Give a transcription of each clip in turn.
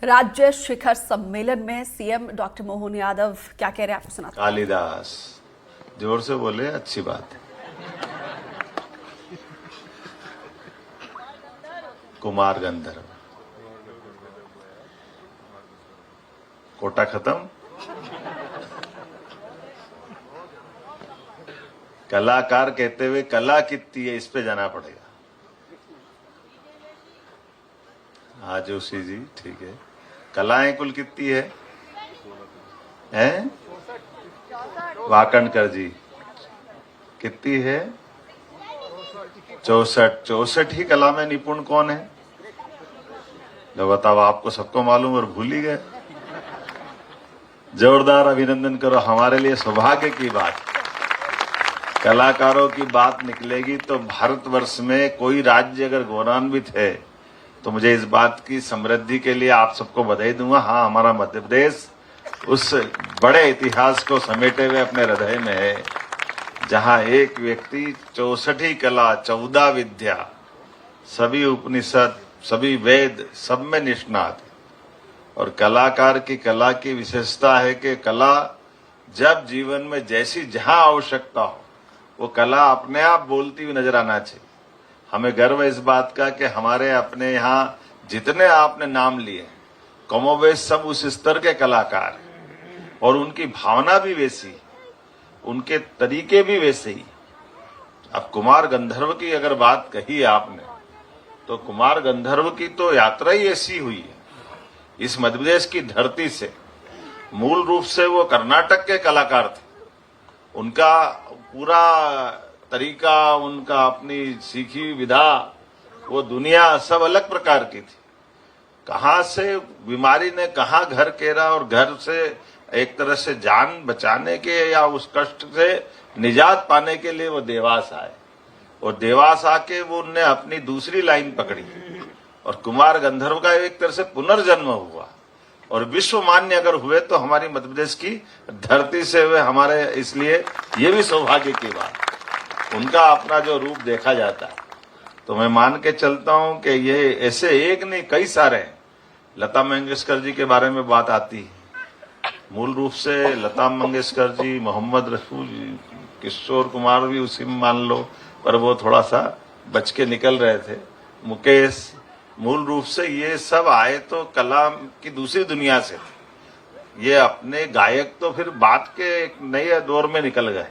राज्य शिखर सम्मेलन में सीएम डॉक्टर मोहन यादव क्या कह रहे हैं, आपको सुनाते हैं। कालिदास जोर से बोले, अच्छी बात है। कुमार गंधर्व, कोटा खत्म। कलाकार कहते हुए कला कितनी है, इस पे जाना पड़ेगा। हाँ जोशी जी, ठीक है। कलाएं कुल कितनी है? हैं? वाकणकर जी कितनी है? 64 ही कला में निपुण कौन है? लो बताओ, आपको सबको मालूम और भूल ही गए। जोरदार अभिनंदन करो, हमारे लिए सौभाग्य की बात। कलाकारों की बात निकलेगी तो भारतवर्ष में कोई राज्य अगर गौरवान्वित है तो मुझे इस बात की समृद्धि के लिए आप सबको बधाई दूंगा। हाँ, हमारा मध्य प्रदेश उस बड़े इतिहास को समेटे हुए अपने हृदय में है, जहां एक व्यक्ति 64 कला, 14 विद्या, सभी उपनिषद, सभी वेद, सब में निष्णात। और कलाकार की कला की विशेषता है कि कला जब जीवन में जैसी जहां आवश्यकता हो, वो कला अपने आप बोलती हुई नजर आना चाहिए। हमें गर्व है इस बात का कि हमारे अपने यहाँ जितने आपने नाम लिए, कमोबेश सब उस स्तर के कलाकार हैं और उनकी भावना भी वैसी, उनके तरीके भी वैसे ही। अब कुमार गंधर्व की अगर बात कही आपने, तो कुमार गंधर्व की तो यात्रा ही ऐसी हुई है इस मध्य प्रदेश की धरती से। मूल रूप से वो कर्नाटक के कलाकार थे। उनका पूरा तरीका, उनका अपनी सीखी विधा, वो दुनिया सब अलग प्रकार की थी। कहां से बीमारी ने कहां घर घेरा और घर से एक तरह से जान बचाने के या उस कष्ट से निजात पाने के लिए वो देवास आए और देवास आके वो उनने अपनी दूसरी लाइन पकड़ी और कुमार गंधर्व का एक तरह से पुनर्जन्म हुआ और विश्व मान्य अगर हुए तो हमारी मध्य प्रदेश की धरती से हुए। हमारे इसलिए ये भी सौभाग्य की बात, उनका अपना जो रूप देखा जाता है। तो मैं मान के चलता हूं कि ये ऐसे एक नहीं कई सारे हैं। लता मंगेशकर जी के बारे में बात आती है, मूल रूप से लता मंगेशकर जी, मोहम्मद रफी जी, किशोर कुमार भी उसी में मान लो, पर वो थोड़ा सा बच के निकल रहे थे, मुकेश। मूल रूप से ये सब आए तो कला की दूसरी दुनिया से। ये अपने गायक तो फिर बाद के एक नए दौर में निकल गए,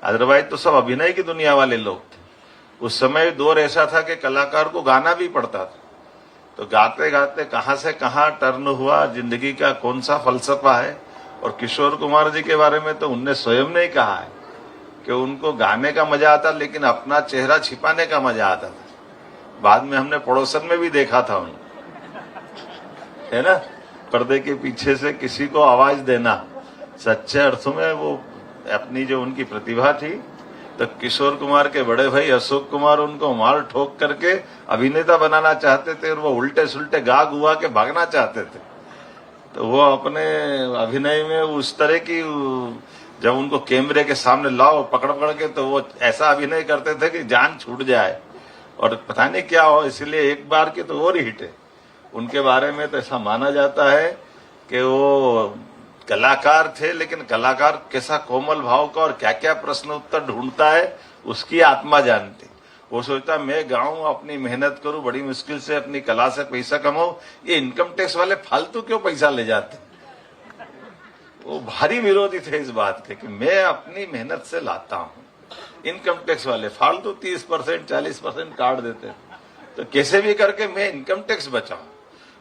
अदरवाइज तो सब अभिनय की दुनिया वाले लोग थे। उस समय दौर ऐसा था कि कलाकार को गाना भी पड़ता था, तो गाते गाते कहां से कहां टर्न हुआ, जिंदगी का कौन सा फलसफा है। और किशोर कुमार जी के बारे में तो उनने स्वयं ने ही कहा है कि उनको गाने का मजा आता, लेकिन अपना चेहरा छिपाने का मजा आता था। बाद में हमने पड़ोसन में भी देखा था उनको, है ना, पर्दे के पीछे से किसी को आवाज देना। सच्चे अर्थों में वो अपनी जो उनकी प्रतिभा थी, तो किशोर कुमार के बड़े भाई अशोक कुमार उनको मार ठोक करके अभिनेता बनाना चाहते थे और वो उल्टे सुल्टे गा गुआ के भागना चाहते थे। तो वो अपने अभिनय में उस तरह की, जब उनको कैमरे के सामने लाओ पकड़ पकड़ के, तो वो ऐसा अभिनय करते थे कि जान छूट जाए और पता नहीं क्या हो। इसलिए एक बार की तो और हिट है उनके बारे में। तो ऐसा माना जाता है कि वो कलाकार थे, लेकिन कलाकार कैसा कोमल भाव का और क्या क्या प्रश्न उत्तर ढूंढता है उसकी आत्मा जानती। वो सोचता मैं गाऊं, अपनी मेहनत करूं, बड़ी मुश्किल से अपनी कला से पैसा कमाऊं, ये इनकम टैक्स वाले फालतू क्यों पैसा ले जाते। वो भारी विरोधी थे इस बात के कि मैं अपनी मेहनत से लाता हूं, इनकम टैक्स वाले फालतू 30% 40% काट देते, तो कैसे भी करके मैं इनकम टैक्स बचाऊं।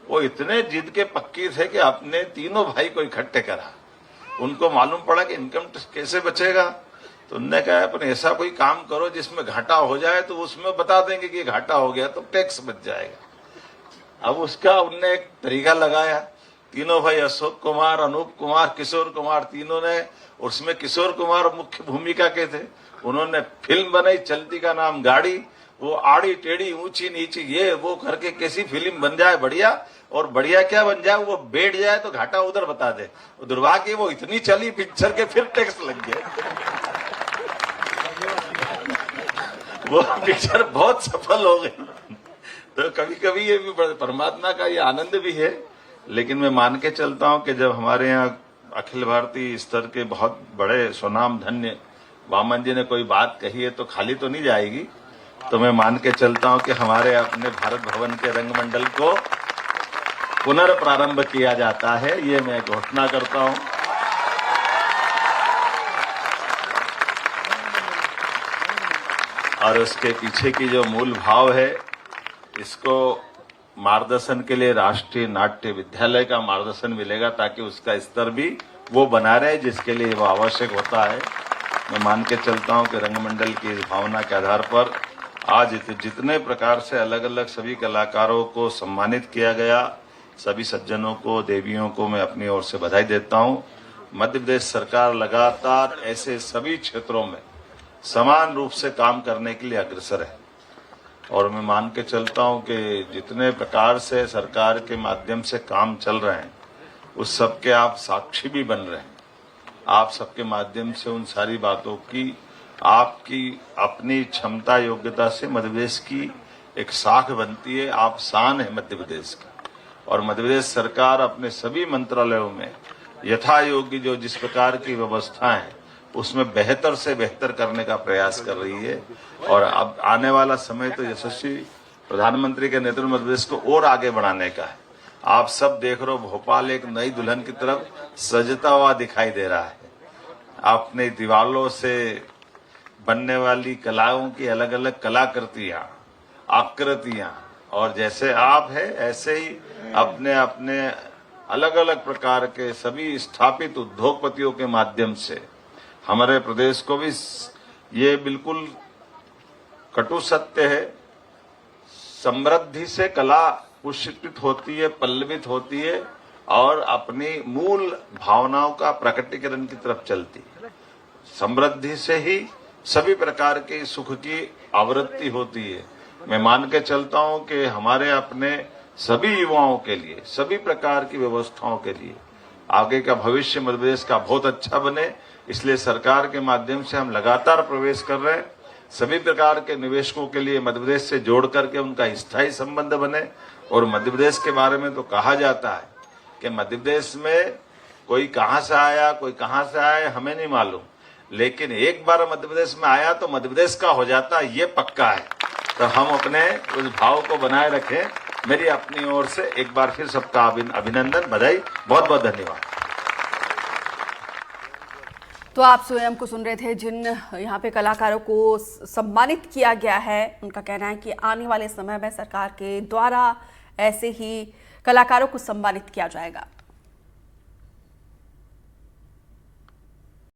वो इतने जिद के पक्की थे कि अपने तीनों भाई को इकट्ठे करा। उनको मालूम पड़ा कि इनकम टैक्स कैसे बचेगा, तो उनने कहा अपन ऐसा कोई काम करो जिसमें घाटा हो जाए तो उसमें बता देंगे कि घाटा हो गया तो टैक्स बच जाएगा। अब उसका उनने एक तरीका लगाया। तीनों भाई अशोक कुमार, अनूप कुमार, किशोर कुमार, तीनों ने, उसमें किशोर कुमार मुख्य भूमिका के थे। उन्होंने फिल्म बनाई चलती का नाम गाड़ी। वो आड़ी टेढ़ी ऊंची नीची ये वो करके कैसी फिल्म बन जाए बढ़िया, और बढ़िया क्या बन जाए, वो बैठ जाए तो घाटा उधर बता दे। दुर्भाग्य वो इतनी चली पिक्चर के फिर टैक्स लग गया। वो पिक्चर बहुत सफल हो गई। तो कभी कभी ये भी परमात्मा का ये आनंद भी है लेकिन मैं मान के चलता हूं कि जब हमारे यहाँ अखिल भारतीय स्तर के बहुत बड़े सुनाम धन्य वामन जी ने कोई बात कही है तो खाली तो नहीं जाएगी। तो मैं मान के चलता हूं कि हमारे अपने भारत भवन के रंगमंडल को पुनर्प्रारंभ किया जाता है, ये मैं घोषणा करता हूं। और उसके पीछे की जो मूल भाव है, इसको मार्गदर्शन के लिए राष्ट्रीय नाट्य विद्यालय का मार्गदर्शन मिलेगा ताकि उसका स्तर भी वो बना रहे जिसके लिए वो आवश्यक होता है। मैं मान के चलता हूं कि रंगमंडल की इस भावना के आधार पर आज जितने प्रकार से अलग अलग सभी कलाकारों को सम्मानित किया गया, सभी सज्जनों को, देवियों को मैं अपनी ओर से बधाई देता हूं। मध्य प्रदेश सरकार लगातार ऐसे सभी क्षेत्रों में समान रूप से काम करने के लिए अग्रसर है और मैं मान के चलता हूं कि जितने प्रकार से सरकार के माध्यम से काम चल रहे हैं उस सब के आप साक्षी भी बन रहे हैं। आप सबके माध्यम से उन सारी बातों की आपकी अपनी क्षमता योग्यता से मध्य प्रदेश की एक साख बनती है। आप शान है मध्य प्रदेश की और मध्य प्रदेश सरकार अपने सभी मंत्रालयों में यथा योग्य जो जिस प्रकार की व्यवस्था है उसमें बेहतर से बेहतर करने का प्रयास कर रही है। और अब आने वाला समय तो यशस्वी प्रधानमंत्री के नेतृत्व में मध्य प्रदेश को और आगे बढ़ाने का है। आप सब देख रहे हो, भोपाल एक नई दुल्हन की तरफ सजता हुआ दिखाई दे रहा है। अपने दीवारों से बनने वाली कलाओं की अलग अलग कलाकृतियां, आकृतियां, और जैसे आप है ऐसे ही अपने अपने अलग अलग प्रकार के सभी स्थापित उद्योगपतियों के माध्यम से हमारे प्रदेश को भी, ये बिल्कुल कटु सत्य है, समृद्धि से कला पुष्पित होती है, पल्लवित होती है और अपनी मूल भावनाओं का प्रकटीकरण की तरफ चलती है। समृद्धि से ही सभी प्रकार के सुख की आवृत्ति होती है। मैं मान के चलता हूं कि हमारे अपने सभी युवाओं के लिए, सभी प्रकार की व्यवस्थाओं के लिए आगे का भविष्य मध्य प्रदेश का बहुत अच्छा बने, इसलिए सरकार के माध्यम से हम लगातार प्रवेश कर रहे हैं। सभी प्रकार के निवेशकों के लिए मध्य प्रदेश से जोड़ करके उनका स्थायी संबंध बने। और मध्य प्रदेश के बारे में तो कहा जाता है कि मध्य प्रदेश में कोई कहां से आया, कोई कहां से आया, हमें नहीं मालूम, लेकिन एक बार मध्य प्रदेश में आया तो मध्य प्रदेश का हो जाता, ये पक्का है। तो हम अपने उस भाव को बनाए रखें। मेरी अपनी ओर से एक बार फिर सबका अभिनंदन, बधाई, बहुत बहुत धन्यवाद। तो आप स्वयं को सुन रहे थे जिन यहाँ पे कलाकारों को सम्मानित किया गया है। उनका कहना है कि आने वाले समय में सरकार के द्वारा ऐसे ही कलाकारों को सम्मानित किया जाएगा।